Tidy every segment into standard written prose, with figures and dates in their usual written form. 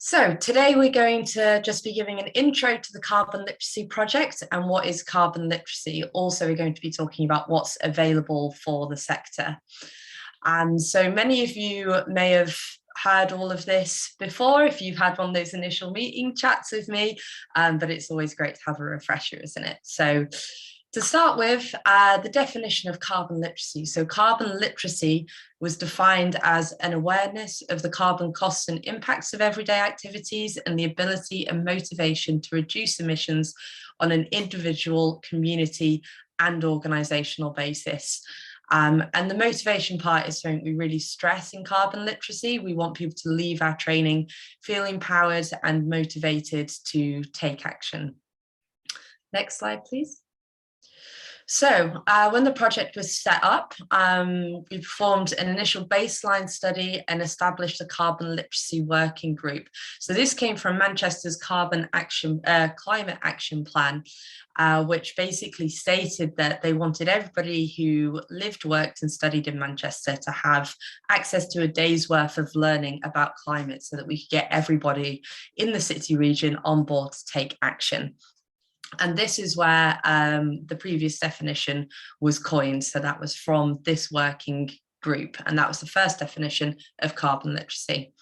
So today we're going to just be giving an intro to the carbon literacy project and what is carbon literacy. Also, we're going to be talking about what's available for the sector. And so many of you may have heard all of this before if you've had one of those initial meeting chats with me, but it's always great to have a refresher, isn't it? So to start with, the definition of carbon literacy. So carbon literacy was defined as an awareness of the carbon costs and impacts of everyday activities and the ability and motivation to reduce emissions on an individual, community, and organizational basis. And the motivation part is something we really stress in carbon literacy. We want people to leave our training feeling empowered and motivated to take action. Next slide, please. So when the project was set up, we performed an initial baseline study and established a carbon literacy working group. So this came from Manchester's climate action plan, which basically stated that they wanted everybody who lived, worked and studied in Manchester to have access to a day's worth of learning about climate so that we could get everybody in the city region on board to take action. And this is where the previous definition was coined. So that was from this working group. And that was the first definition of carbon literacy.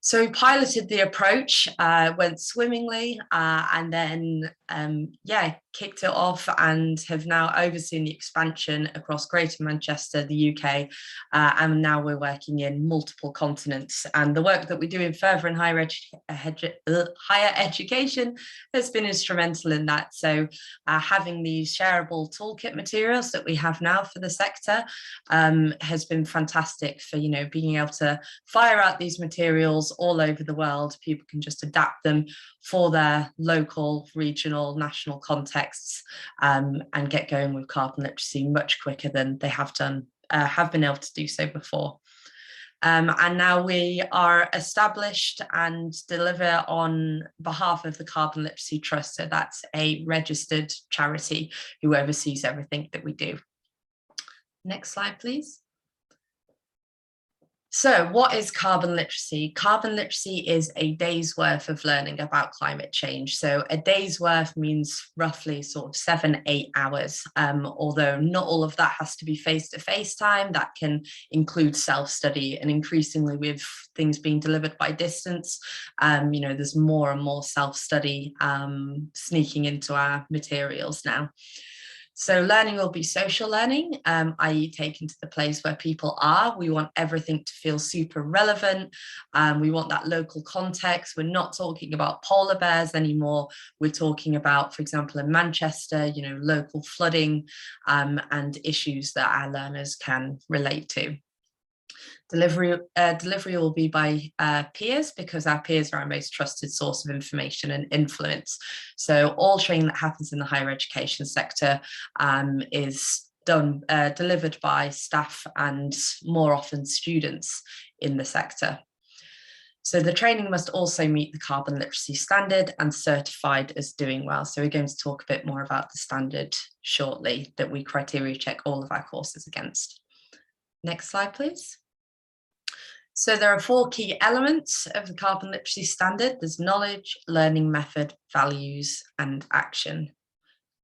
So we piloted the approach, went swimmingly, and then, kicked it off and have now overseen the expansion across Greater Manchester, the UK, and now we're working in multiple continents. And the work that we do in further and higher education has been instrumental in that. So having these shareable toolkit materials that we have now for the sector has been fantastic for, being able to fire out these materials all over the world. People can just adapt them for their local, regional, national contexts and get going with carbon literacy much quicker than they have been able to do so before. And now we are established and deliver on behalf of the Carbon Literacy Trust. So that's a registered charity who oversees everything that we do. Next slide, please. So what is carbon literacy? Carbon literacy is a day's worth of learning about climate change. So a day's worth means roughly sort of 7-8 hours, although not all of that has to be face-to-face time. That can include self-study, and increasingly with things being delivered by distance, there's more and more self-study sneaking into our materials now. So learning will be social learning, i.e. taken to the place where people are. We want everything to feel super relevant. We want that local context. We're not talking about polar bears anymore. We're talking about, for example, in Manchester, local flooding and issues that our learners can relate to. Delivery will be by peers, because our peers are our most trusted source of information and influence. So all training that happens in the higher education sector is delivered by staff and more often students in the sector. So the training must also meet the carbon literacy standard and certified as doing well. So we're going to talk a bit more about the standard shortly that we criteria check all of our courses against. Next slide, please. So there are 4 key elements of the carbon literacy standard. There's knowledge, learning method, values, and action.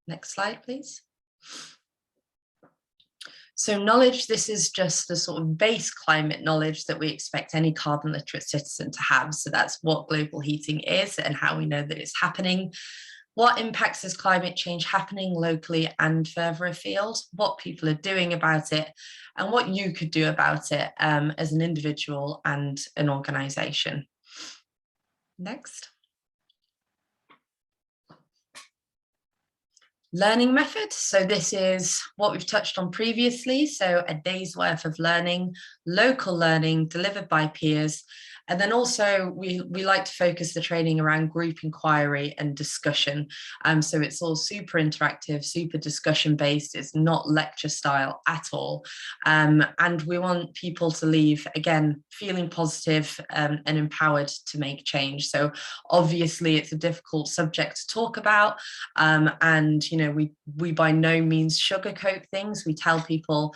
Next slide, please. So knowledge, this is just the sort of base climate knowledge that we expect any carbon literate citizen to have. So that's what global heating is and how we know that it's happening. What impacts is climate change happening locally and further afield, what people are doing about it, and what you could do about it as an individual and an organisation. Next. Learning method. So this is what we've touched on previously. So a day's worth of learning, local learning delivered by peers. And then also we like to focus the training around group inquiry and discussion. So it's all super interactive, super discussion based. It's not lecture style at all. And we want people to leave, again, feeling positive and empowered to make change. So obviously it's a difficult subject to talk about. And, we by no means sugarcoat things. We tell people,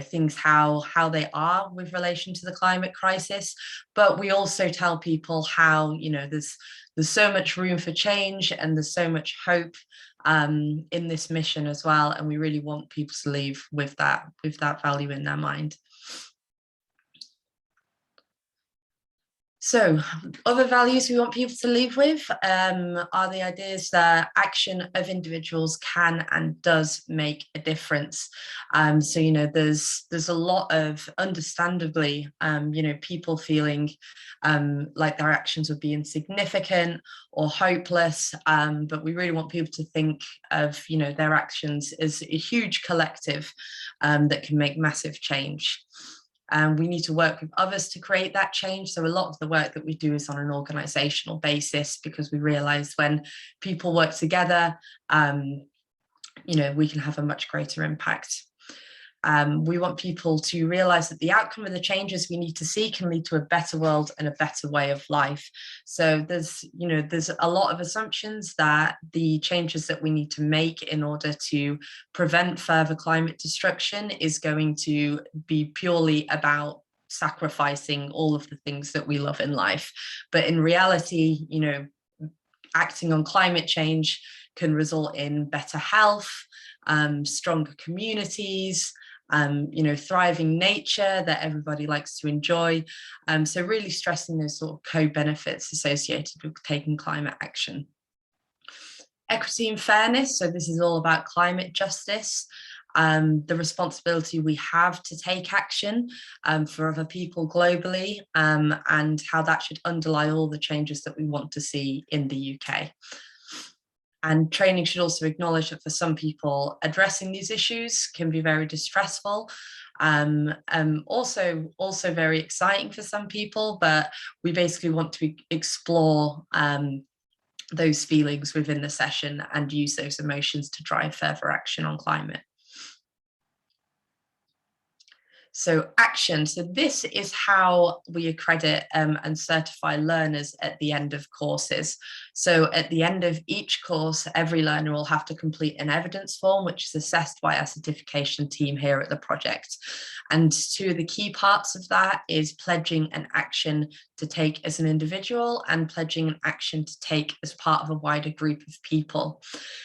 things how they are with relation to the climate crisis, but we also tell people how there's so much room for change and there's so much hope in this mission as well, and we really want people to leave with that value in their mind. So other values we want people to leave with are the ideas that action of individuals can and does make a difference. So, there's a lot of, understandably, people feeling like their actions would be insignificant or hopeless, but we really want people to think of, their actions as a huge collective that can make massive change. We need to work with others to create that change. So a lot of the work that we do is on an organizational basis, because we realize when people work together, we can have a much greater impact. We want people to realize that the outcome of the changes we need to see can lead to a better world and a better way of life. So there's a lot of assumptions that the changes that we need to make in order to prevent further climate destruction is going to be purely about sacrificing all of the things that we love in life. But in reality, acting on climate change can result in better health, stronger communities, thriving nature that everybody likes to enjoy. So really stressing those sort of co-benefits associated with taking climate action. Equity and fairness. So this is all about climate justice, the responsibility we have to take action for other people globally, and how that should underlie all the changes that we want to see in the UK. And training should also acknowledge that for some people, addressing these issues can be very distressful. Also very exciting for some people, but we basically want to explore those feelings within the session and use those emotions to drive further action on climate. So action. So this is how we accredit and certify learners at the end of courses. So at the end of each course, every learner will have to complete an evidence form, which is assessed by our certification team here at the project. And two of the key parts of that is pledging an action to take as an individual and pledging an action to take as part of a wider group of people.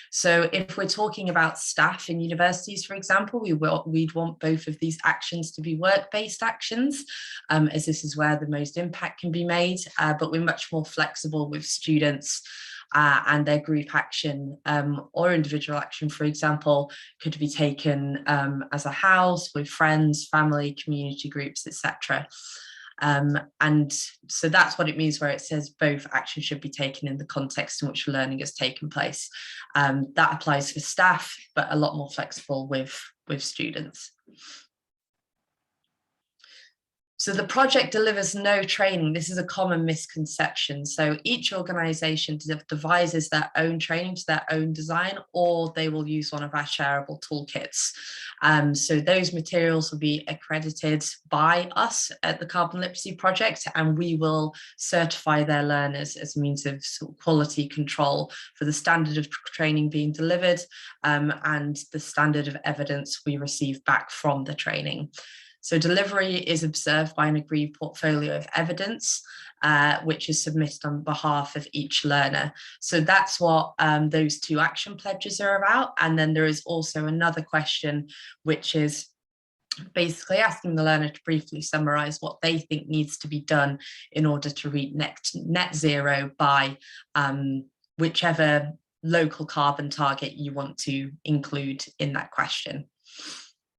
So if we're talking about staff in universities, for example, we'd want both of these actions to be work-based actions, as this is where the most impact can be made, but we're much more flexible with students and their group action or individual action, for example, could be taken as a house with friends, family, community groups, etc. And so that's what it means where it says both actions should be taken in the context in which learning has taken place. That applies for staff, but a lot more flexible with students. So the project delivers no training. This is a common misconception. So each organisation devises their own training to their own design, or they will use one of our shareable toolkits. So those materials will be accredited by us at the Carbon Literacy Project, and we will certify their learners as a means of sort of quality control for the standard of training being delivered and the standard of evidence we receive back from the training. So delivery is observed by an agreed portfolio of evidence, which is submitted on behalf of each learner. So that's what those two action pledges are about. And then there is also another question, which is basically asking the learner to briefly summarise what they think needs to be done in order to reach net zero by whichever local carbon target you want to include in that question.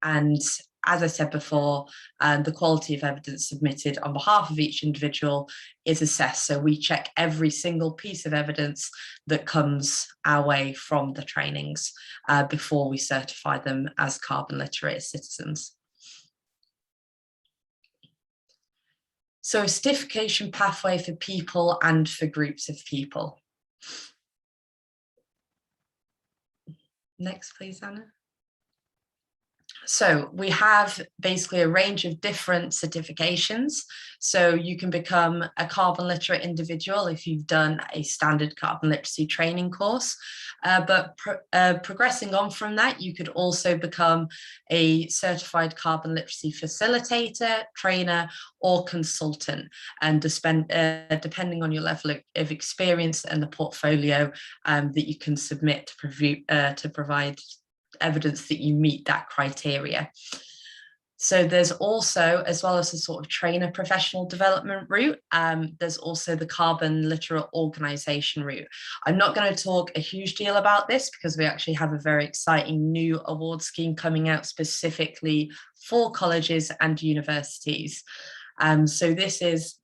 And as I said before, the quality of evidence submitted on behalf of each individual is assessed. So we check every single piece of evidence that comes our way from the trainings before we certify them as carbon literate citizens. So a certification pathway for people and for groups of people. Next, please, Anna. So we have basically a range of different certifications. So you can become a carbon literate individual if you've done a standard carbon literacy training course. But progressing on from that, you could also become a certified carbon literacy facilitator, trainer, or consultant, and depending on your level of experience and the portfolio that you can submit to provide evidence that you meet that criteria. So there's also, as well as the sort of trainer professional development route, there's also the carbon literate organization route. I'm not going to talk a huge deal about this because we actually have a very exciting new award scheme coming out specifically for colleges and universities. So this is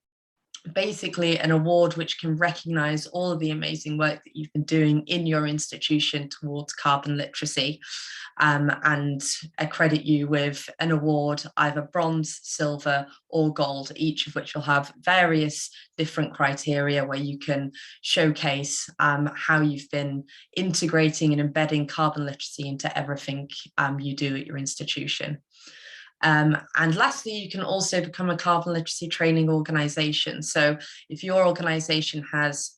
basically an award which can recognize all of the amazing work that you've been doing in your institution towards carbon literacy, and accredit you with an award, either bronze, silver, or gold, each of which will have various different criteria where you can showcase how you've been integrating and embedding carbon literacy into everything you do at your institution. And lastly, you can also become a carbon literacy training organization. So if your organization has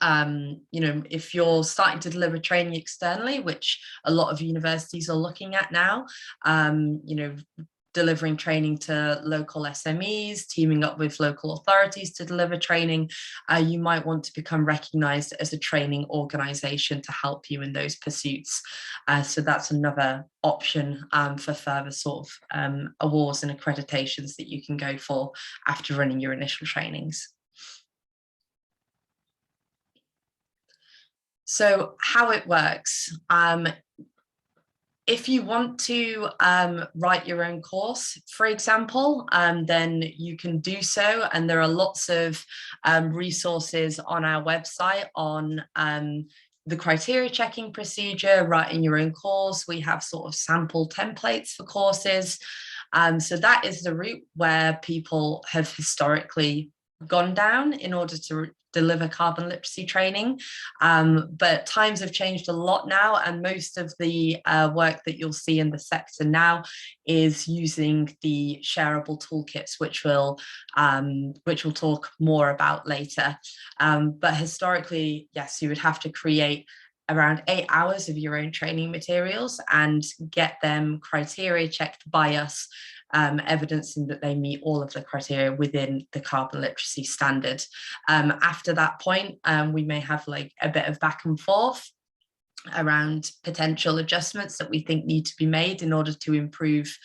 if you're starting to deliver training externally, which a lot of universities are looking at now, delivering training to local SMEs, teaming up with local authorities to deliver training, you might want to become recognized as a training organization to help you in those pursuits. So that's another option for further sort of awards and accreditations that you can go for after running your initial trainings. So how it works, if you want to write your own course, for example, then you can do so. And there are lots of resources on our website on the criteria checking procedure, writing your own course. We have sort of sample templates for courses. So that is the route where people have historically gone down in order to deliver carbon literacy training. But times have changed a lot now, and most of the work that you'll see in the sector now is using the shareable toolkits, which we'll talk more about later. But historically, yes, you would have to create around 8 hours of your own training materials and get them criteria checked by us, evidencing that they meet all of the criteria within the carbon literacy standard. After that point, we may have like a bit of back and forth around potential adjustments that we think need to be made in order to improve,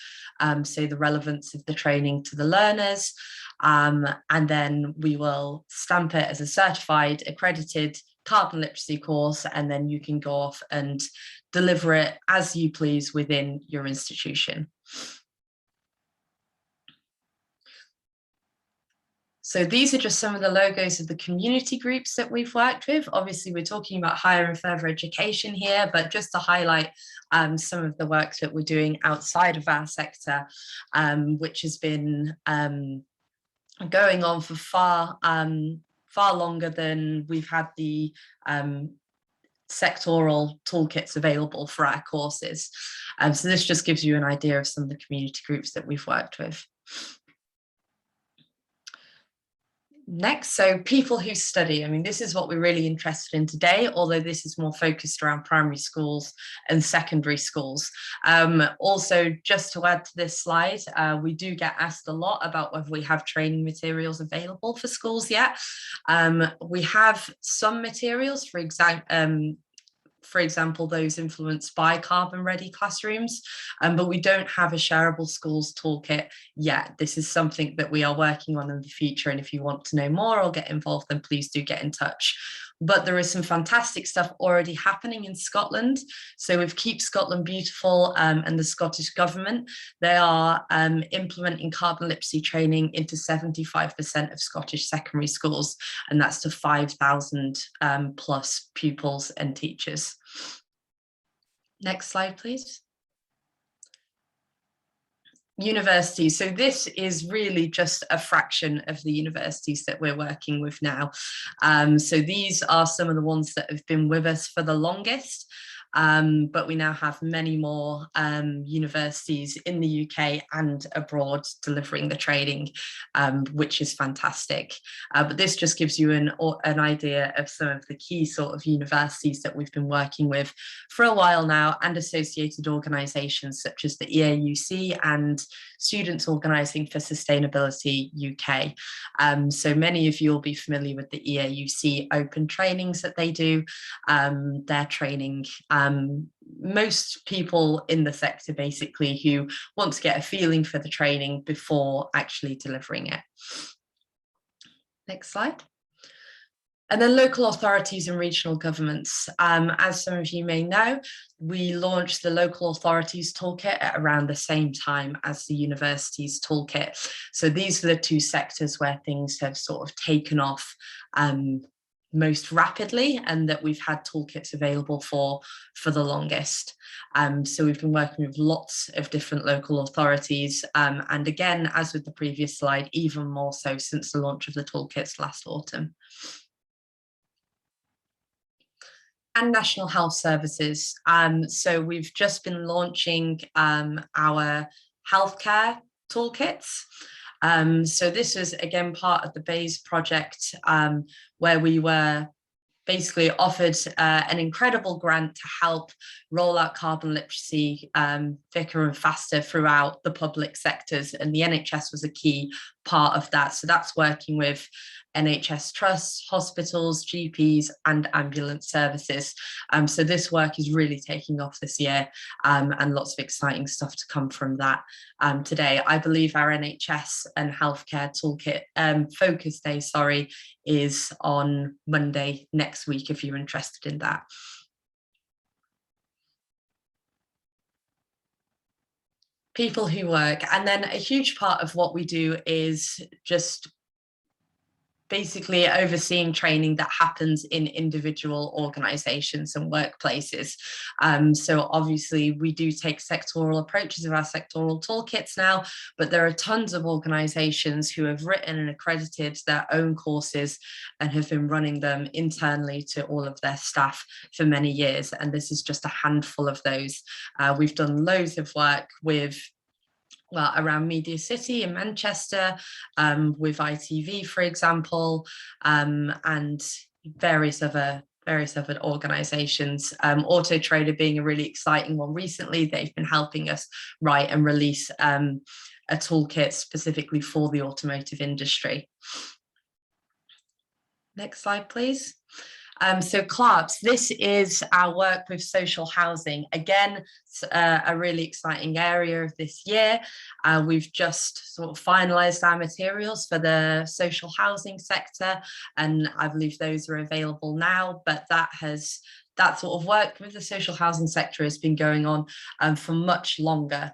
say, the relevance of the training to the learners. And then we will stamp it as a certified, accredited carbon literacy course, and then you can go off and deliver it as you please within your institution. So these are just some of the logos of the community groups that we've worked with. Obviously, we're talking about higher and further education here, but just to highlight some of the work that we're doing outside of our sector, which has been going on for far longer than we've had the sectoral toolkits available for our courses. So this just gives you an idea of some of the community groups that we've worked with. Next, so people who study. I mean, this is what we're really interested in today, although this is more focused around primary schools and secondary schools. Also, just to add to this slide, we do get asked a lot about whether we have training materials available for schools yet. We have some materials, for example, those influenced by carbon ready classrooms, but we don't have a shareable schools toolkit yet. This is something that we are working on in the future, and if you want to know more or get involved, then please do get in touch. But there is some fantastic stuff already happening in Scotland. So with Keep Scotland Beautiful and the Scottish Government, they are implementing carbon literacy training into 75% of Scottish secondary schools, and that's to 5,000 plus pupils and teachers. Next slide, please. Universities. So this is really just a fraction of the universities that we're working with now. So these are some of the ones that have been with us for the longest. but we now have many more universities in the UK and abroad delivering the training, which is fantastic. But this just gives you an idea of some of the key sort of universities that we've been working with for a while now, and associated organisations such as the EAUC and Students Organising for Sustainability UK. So many of you will be familiar with the EAUC open trainings that they do. Their training, most people in the sector basically who want to get a feeling for the training before actually delivering it. Next slide. And then local authorities and regional governments. As some of you may know, we launched the Local Authorities Toolkit at around the same time as the Universities Toolkit. So these are the two sectors where things have sort of taken off most rapidly, and that we've had toolkits available for the longest. So we've been working with lots of different local authorities, and again, as with the previous slide, even more so since the launch of the toolkits last autumn. And National Health Services. So we've just been launching our healthcare toolkits. So this was again part of the BASE project, where we were basically offered an incredible grant to help roll out carbon literacy thicker and faster throughout the public sectors, and the NHS was a key part of that. So that's working with NHS trusts, hospitals, GPs and ambulance services. So this work is really taking off this year, and lots of exciting stuff to come from that. Today, I believe our NHS and healthcare toolkit focus day, is on Monday next week if you're interested in that. People who work, and then a huge part of what we do is just basically overseeing training that happens in individual organisations and workplaces. So obviously we do take sectoral approaches of our sectoral toolkits now, but there are tons of organisations who have written and accredited their own courses and have been running them internally to all of their staff for many years. And this is just a handful of those. We've done loads of work with around Media City in Manchester, with ITV, for example, and various other organisations. Auto Trader being a really exciting one recently. They've been helping us write and release a toolkit specifically for the automotive industry. Next slide, please. So CLARPS, this is our work with social housing. Again, a really exciting area of this year. We've just sort of finalised our materials for the social housing sector, and I believe those are available now, but that sort of work with the social housing sector has been going on for much longer,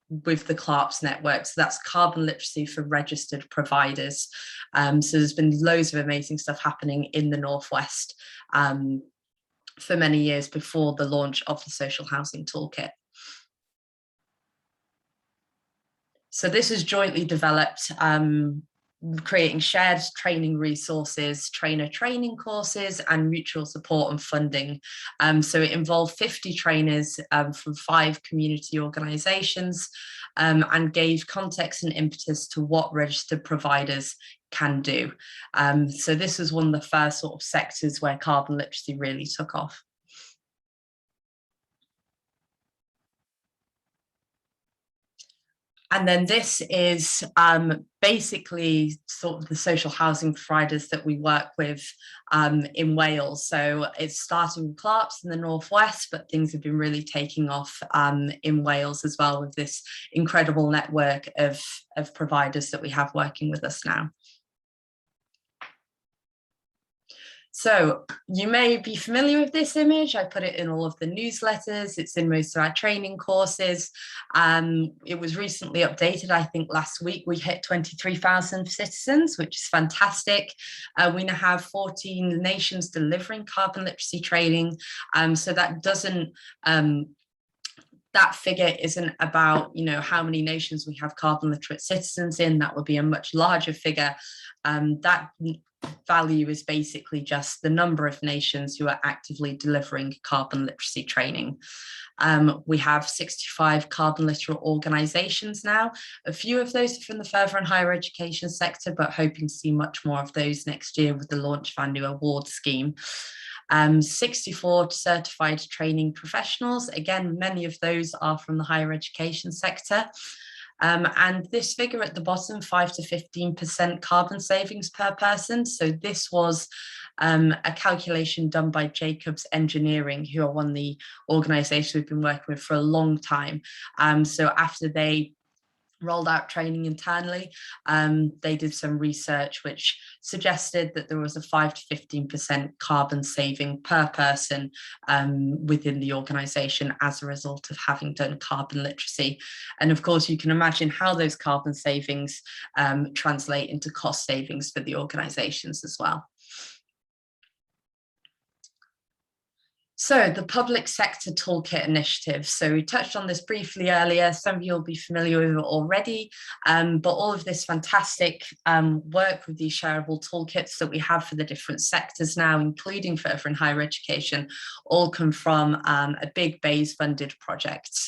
with the CLARPS network. So that's carbon literacy for registered providers. So there's been loads of amazing stuff happening in the Northwest for many years before the launch of the Social Housing Toolkit. So this is jointly developed, creating shared training resources, trainer training courses and mutual support and funding. So it involved 50 trainers from 5 community organisations, and gave context and impetus to what registered providers can do. So this was one of the first sort of sectors where carbon literacy really took off. And then this is basically sort of the social housing providers that we work with in Wales. So it's starting with CLARPS in the Northwest, but things have been really taking off in Wales as well, with this incredible network of providers that we have working with us now. So you may be familiar with this image. I put it in all of the newsletters. It's in most of our training courses. It was recently updated. I think last week we hit 23,000 citizens, which is fantastic. We now have 14 nations delivering carbon literacy training. So that doesn't, that figure isn't about, how many nations we have carbon literate citizens in. That would be a much larger figure. That value is basically just the number of nations who are actively delivering carbon literacy training. We have 65 carbon literate organisations now. A few of those are from the further and higher education sector, but hoping to see much more of those next year with the launch of our new award scheme. 64 certified training professionals. Again, many of those are from the higher education sector. And this figure at the bottom, 5 to 15% carbon savings per person. So this was a calculation done by Jacobs Engineering, who are one of the organisations we've been working with for a long time. So after they rolled out training internally, they did some research which suggested that there was a 5 to 15% carbon saving per person within the organisation as a result of having done carbon literacy. And of course, you can imagine how those carbon savings translate into cost savings for the organisations as well. So the public sector toolkit initiative. So we touched on this briefly earlier. Some of you will be familiar with it already, but all of this fantastic work with these shareable toolkits that we have for the different sectors now, including further and higher education, all come from a big BEIS funded project.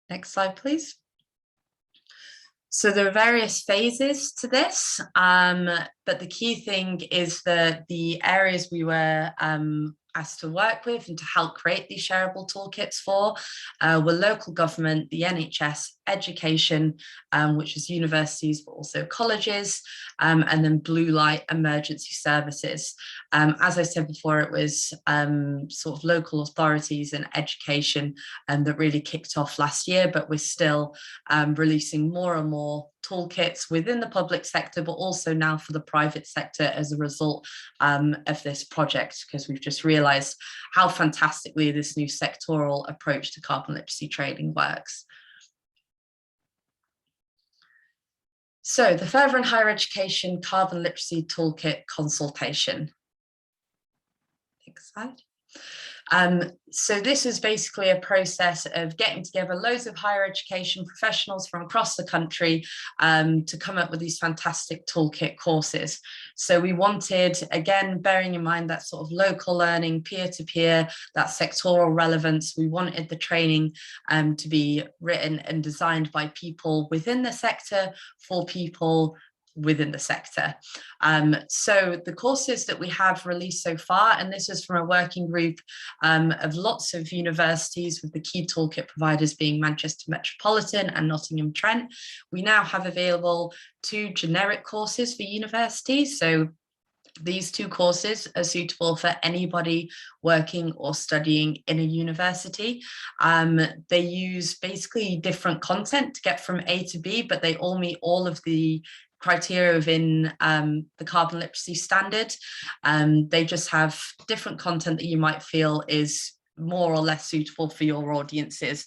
Next slide, please. So there are various phases to this, but the key thing is that the areas we were asked to work with and to help create these shareable toolkits for were local government, the NHS, education, which is universities, but also colleges, and then blue light emergency services. As I said before, it was sort of local authorities and education that really kicked off last year, but we're still releasing more and more toolkits within the public sector, but also now for the private sector as a result of this project, because we've just realized how fantastically this new sectoral approach to carbon literacy training works. So the further and higher education carbon literacy toolkit consultation. Next slide. So this is basically a process of getting together loads of higher education professionals from across the country to come up with these fantastic toolkit courses. So we wanted, again, bearing in mind that sort of local learning, peer-to-peer, that sectoral relevance, we wanted the training to be written and designed by people within the sector for people within the sector. So the courses that we have released so far, and this is from a working group of lots of universities, with the key toolkit providers being Manchester Metropolitan and Nottingham Trent, we now have available 2 generic courses for universities. So these 2 courses are suitable for anybody working or studying in a university. They use basically different content to get from A to B, but they all meet all of the criteria within the carbon literacy standard. They just have different content that you might feel is more or less suitable for your audiences.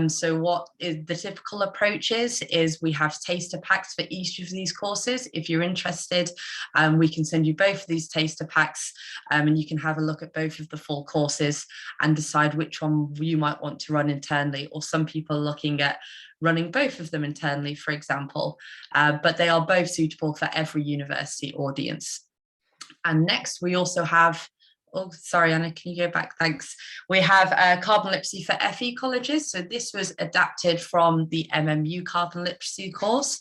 So what is the typical approach is we have taster packs for each of these courses. If you're interested, we can send you both of these taster packs and you can have a look at both of the full courses and decide which one you might want to run internally, or some people are looking at running both of them internally, for example, but they are both suitable for every university audience. And next we also have, oh, sorry, Anna, can you go back? Thanks. We have carbon literacy for FE colleges. So this was adapted from the MMU carbon literacy course,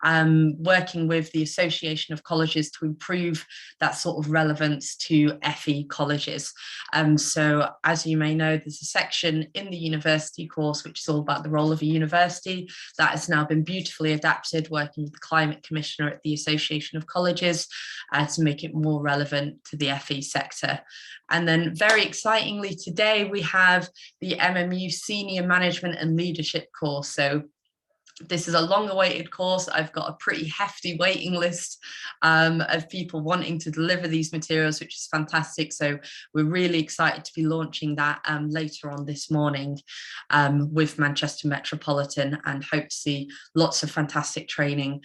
working with the Association of Colleges to improve that sort of relevance to FE colleges. So as you may know, there's a section in the university course which is all about the role of a university. That has now been beautifully adapted, working with the Climate Commissioner at the Association of Colleges to make it more relevant to the FE sector. And then very excitingly today, we have the MMU Senior Management and Leadership course. So this is a long-awaited course. I've got a pretty hefty waiting list of people wanting to deliver these materials, which is fantastic. So we're really excited to be launching that later on this morning with Manchester Metropolitan, and hope to see lots of fantastic training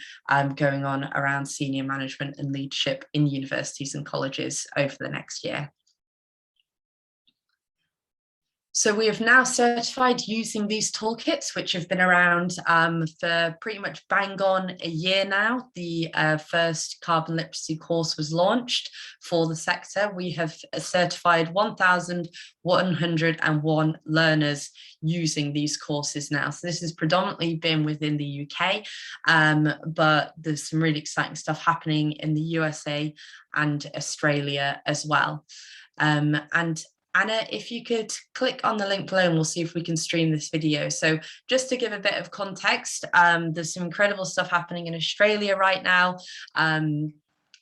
going on around senior management and leadership in universities and colleges over the next year. So we have now certified using these toolkits, which have been around for pretty much bang on a year now. The first carbon literacy course was launched for the sector. We have certified 1,101 learners using these courses now. So this has predominantly been within the UK, but there's some really exciting stuff happening in the USA and Australia as well. And Anna, if you could click on the link below and we'll see if we can stream this video. So just to give a bit of context, there's some incredible stuff happening in Australia right now.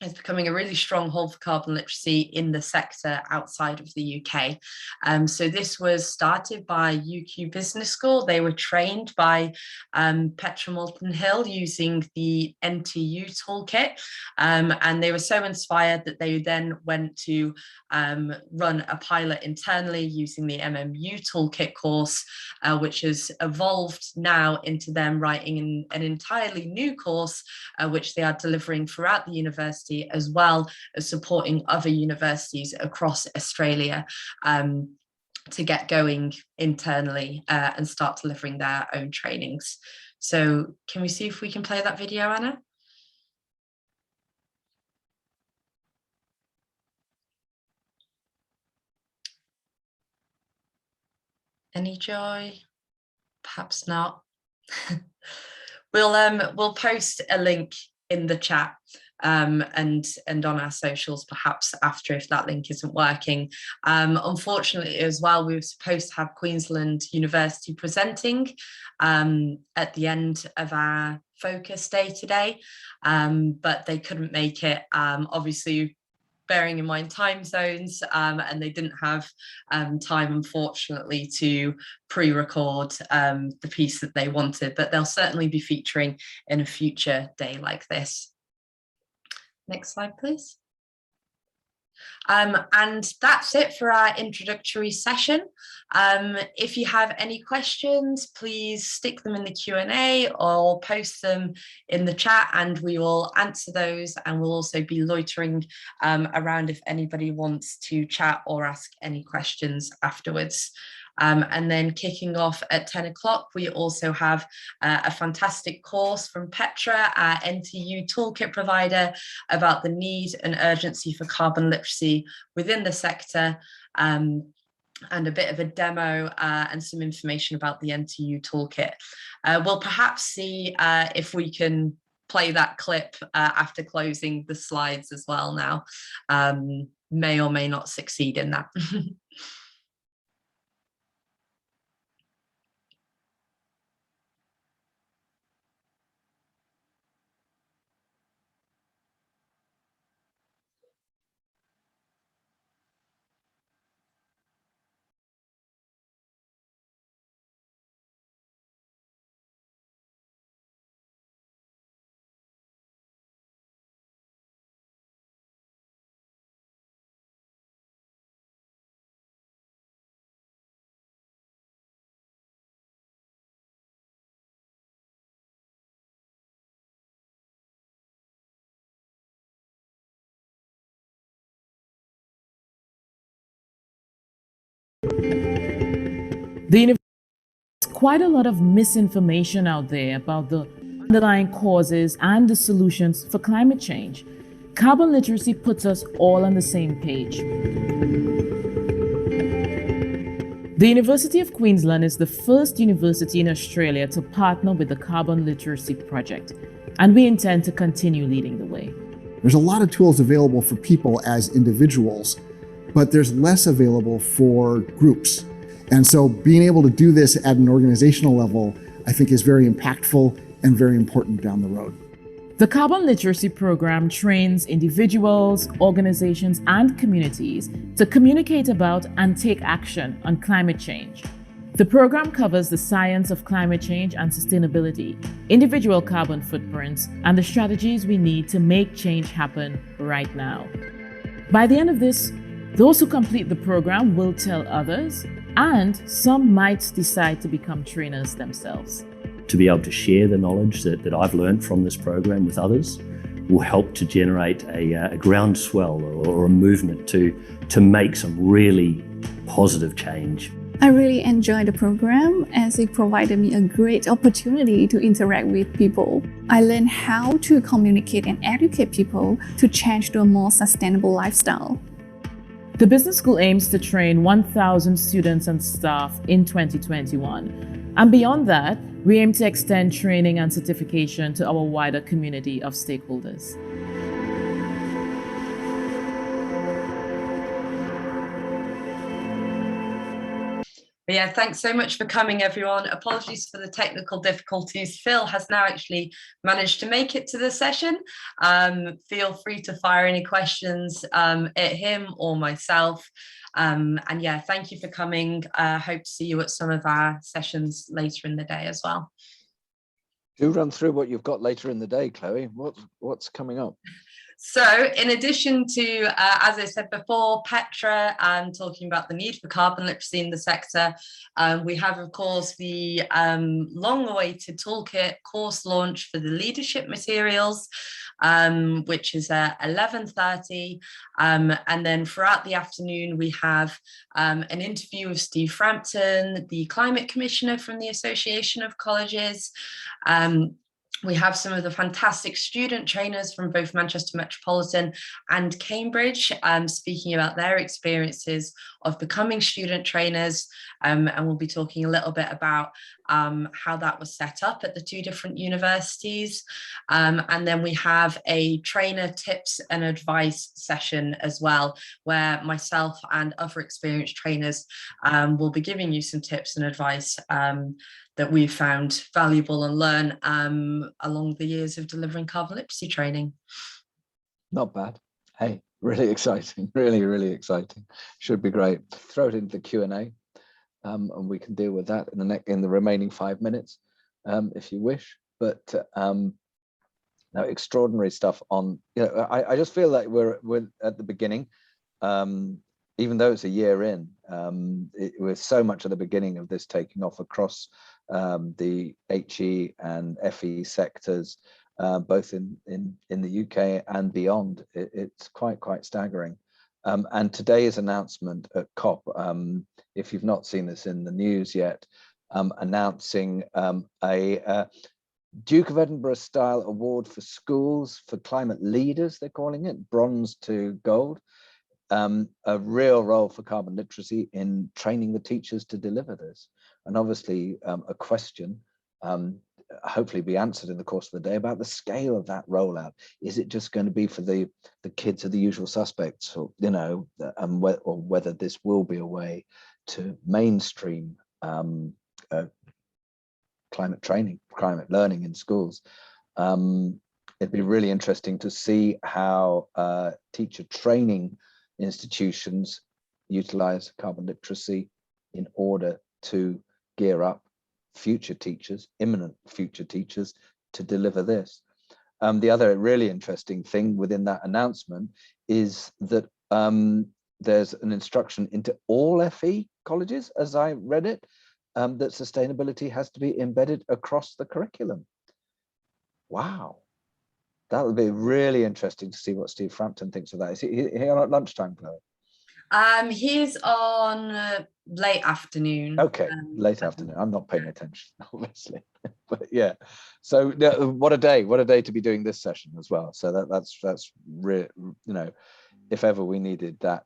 It's becoming a really strong hold for carbon literacy in the sector outside of the UK. So this was started by UQ Business School. They were trained by Petra Moulton Hill using the NTU toolkit. And they were so inspired that they then went to run a pilot internally using the MMU toolkit course, which has evolved now into them writing an entirely new course, which they are delivering throughout the university, as well as supporting other universities across Australia to get going internally and start delivering their own trainings. So can we see if we can play that video, Anna? Any joy? Perhaps not. We'll post a link in the chat and on our socials perhaps after, if that link isn't working. Unfortunately as well, we were supposed to have Queensland University presenting at the end of our focus day today, but they couldn't make it, obviously bearing in mind time zones, and they didn't have time, unfortunately, to pre-record the piece that they wanted, but they'll certainly be featuring in a future day like this. Next slide, please. And that's it for our introductory session. If you have any questions, please stick them in the Q&A or post them in the chat and we will answer those, and we'll also be loitering around if anybody wants to chat or ask any questions afterwards. And then kicking off at 10 o'clock, we also have a fantastic course from Petra, our NTU toolkit provider, about the need and urgency for carbon literacy within the sector, and a bit of a demo and some information about the NTU toolkit. We'll perhaps see if we can play that clip after closing the slides as well now. May or may not succeed in that. The university has quite a lot of misinformation out there about the underlying causes and the solutions for climate change. Carbon literacy puts us all on the same page. The University of Queensland is the first university in Australia to partner with the Carbon Literacy Project, and we intend to continue leading the way. There's a lot of tools available for people as individuals, but there's less available for groups. And so being able to do this at an organizational level, I think is very impactful and very important down the road. The Carbon Literacy Program trains individuals, organizations, and communities to communicate about and take action on climate change. The program covers the science of climate change and sustainability, individual carbon footprints, and the strategies we need to make change happen right now. By the end of this, those who complete the program will tell others, and some might decide to become trainers themselves. To be able to share the knowledge that I've learned from this program with others will help to generate a groundswell or a movement to make some really positive change. I really enjoyed the program as it provided me a great opportunity to interact with people. I learned how to communicate and educate people to change to a more sustainable lifestyle. The business school aims to train 1,000 students and staff in 2021. And beyond that, we aim to extend training and certification to our wider community of stakeholders. But yeah, thanks so much for coming, everyone. Apologies for the technical difficulties. Phil has now actually managed to make it to the session. Feel free to fire any questions at him or myself. And yeah, thank you for coming. Hope to see you at some of our sessions later in the day as well. Do run through what you've got later in the day, Chloe. What's coming up? So in addition to, as I said before, Petra talking about the need for carbon literacy in the sector, we have, of course, the long-awaited Toolkit course launch for the leadership materials, which is at 11:30. And then throughout the afternoon, we have an interview with Steve Frampton, the Climate Commissioner from the Association of Colleges. We have some of the fantastic student trainers from both Manchester Metropolitan and Cambridge speaking about their experiences of becoming student trainers. And we'll be talking a little bit about how that was set up at the two different universities. And then we have a trainer tips and advice session as well, where myself and other experienced trainers will be giving you some tips and advice that we've found valuable and learn along the years of delivering carbon literacy training. Not bad. Hey, really exciting, really exciting. Should be great. Throw it into the Q&A and we can deal with that in the remaining 5 minutes if you wish. But no, extraordinary stuff on, I just feel like we're at the beginning. Even though it's a year in, we're so much at the beginning of this taking off across the HE and FE sectors, both in the UK and beyond. It's quite staggering. And today's announcement at COP, if you've not seen this in the news yet, announcing a Duke of Edinburgh style award for schools for climate leaders, they're calling it, bronze to gold. A real role for carbon literacy in training the teachers to deliver this. And obviously a question hopefully be answered in the course of the day about the scale of that rollout. Is it just going to be for the kids of the usual suspects, or and whether this will be a way to mainstream climate training, climate learning in schools? It'd be really interesting to see how teacher training institutions utilize carbon literacy in order to gear up future teachers, imminent future teachers, to deliver this. The other really interesting thing within that announcement is that there's an instruction into all FE colleges, as I read it, that sustainability has to be embedded across the curriculum. Wow. That would be really interesting to see what Steve Frampton thinks of that. Is he on at lunchtime, Chloe? He's on late afternoon. Okay, late afternoon. I'm not paying attention, obviously. But yeah, so what a day to be doing this session as well. So that's real, if ever we needed that.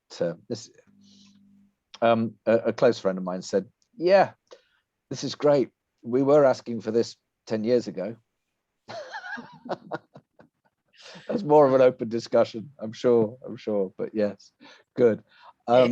A close friend of mine said, yeah, this is great. We were asking for this 10 years ago. That's more of an open discussion, I'm sure, but yes, good. I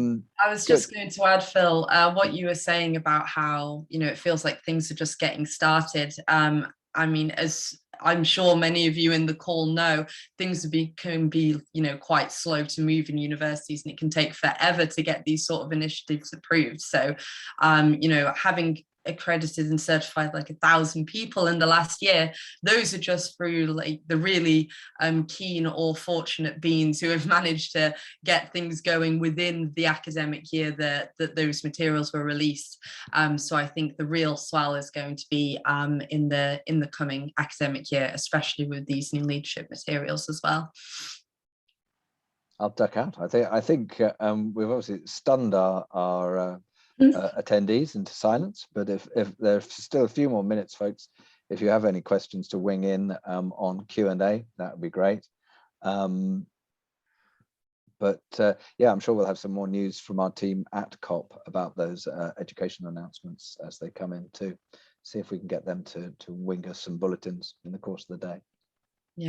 was just going to add, Phil, what you were saying about how, it feels like things are just getting started. I mean, as I'm sure many of you in the call know, things can be, quite slow to move in universities, and it can take forever to get these sort of initiatives approved. So, having accredited and certified like 1,000 people in the last year, those are just through like the really keen or fortunate beings who have managed to get things going within the academic year that those materials were released. So I think the real swell is going to be in the coming academic year, especially with these new leadership materials as well. I'll duck out. I think we've obviously stunned our attendees into silence. But if there's still a few more minutes, folks, if you have any questions to wing in on Q&A, that would be great. But yeah, I'm sure we'll have some more news from our team at COP about those educational announcements as they come in too. See if we can get them to wing us some bulletins in the course of the day.